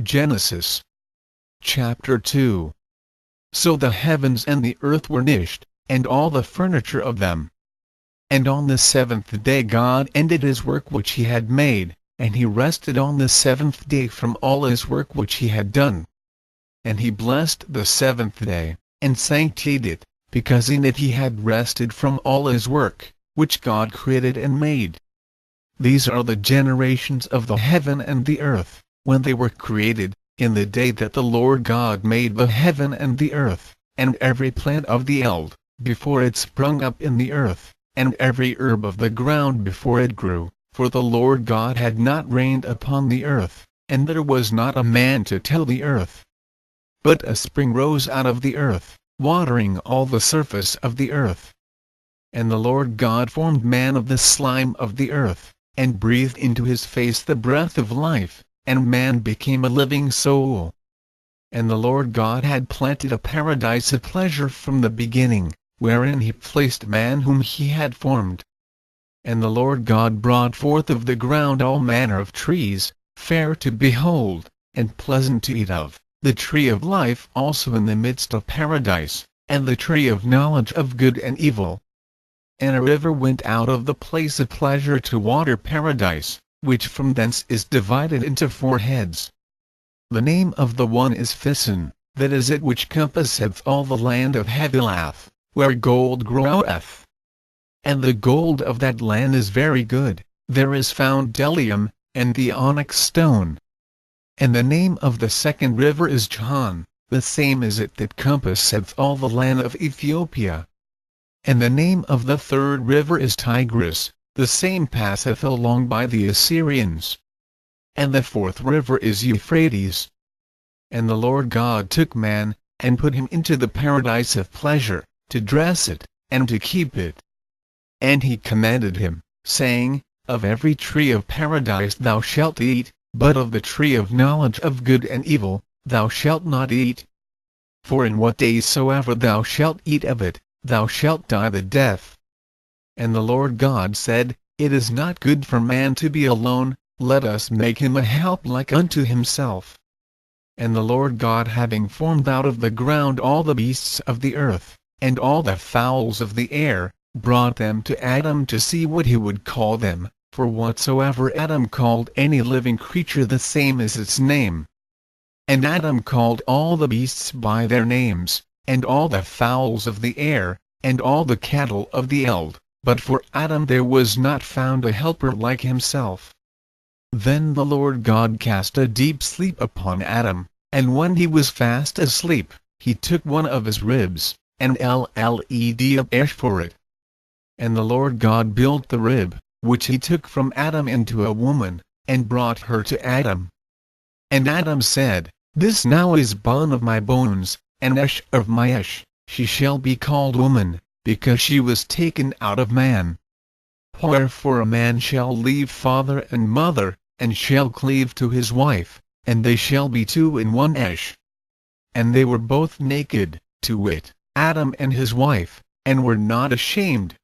Genesis chapter 2. So the heavens and the earth were finished, and all the furniture of them. And on the seventh day God ended his work which he had made, and he rested on the seventh day from all his work which he had done. And he blessed the seventh day, and sanctified it, because in it he had rested from all his work, which God created and made. These are the generations of the heaven and the earth, when they were created, in the day that the Lord God made the heaven and the earth, and every plant of the field, before it sprung up in the earth, and every herb of the ground before it grew, for the Lord God had not rained upon the earth, and there was not a man to till the earth. But a spring rose out of the earth, watering all the surface of the earth. And the Lord God formed man of the slime of the earth, and breathed into his face the breath of life, and man became a living soul. And the Lord God had planted a paradise of pleasure from the beginning, wherein he placed man whom he had formed. And the Lord God brought forth of the ground all manner of trees, fair to behold, and pleasant to eat of, the tree of life also in the midst of paradise, and the tree of knowledge of good and evil. And a river went out of the place of pleasure to water paradise, which from thence is divided into 4 heads. The name of the one is Pison, that is it which compasseth all the land of Havilah, where gold groweth. And the gold of that land is very good, there is found bdellium, and the onyx stone. And the name of the second river is Gihon, the same is it that compasseth all the land of Ethiopia. And the name of the third river is Tigris, the same passeth along by the Assyrians. And the fourth river is Euphrates. And the Lord God took man, and put him into the paradise of pleasure, to dress it, and to keep it. And he commanded him, saying, Of every tree of paradise thou shalt eat, but of the tree of knowledge of good and evil thou shalt not eat. For in what day soever thou shalt eat of it, thou shalt die the death. And the Lord God said, It is not good for man to be alone, let us make him a help like unto himself. And the Lord God having formed out of the ground all the beasts of the earth, and all the fowls of the air, brought them to Adam to see what he would call them, for whatsoever Adam called any living creature the same is its name. And Adam called all the beasts by their names, and all the fowls of the air, and all the cattle of the field, but for Adam there was not found a helper like himself. Then the Lord God cast a deep sleep upon Adam, and when he was fast asleep, he took one of his ribs, and laid up ash for it. And the Lord God built the rib, which he took from Adam into a woman, and brought her to Adam. And Adam said, This now is bone of my bones, and ash of my ash, she shall be called woman, because she was taken out of man. Wherefore a man shall leave father and mother, and shall cleave to his wife, and they shall be 2 in one flesh. And they were both naked, to wit, Adam and his wife, and were not ashamed.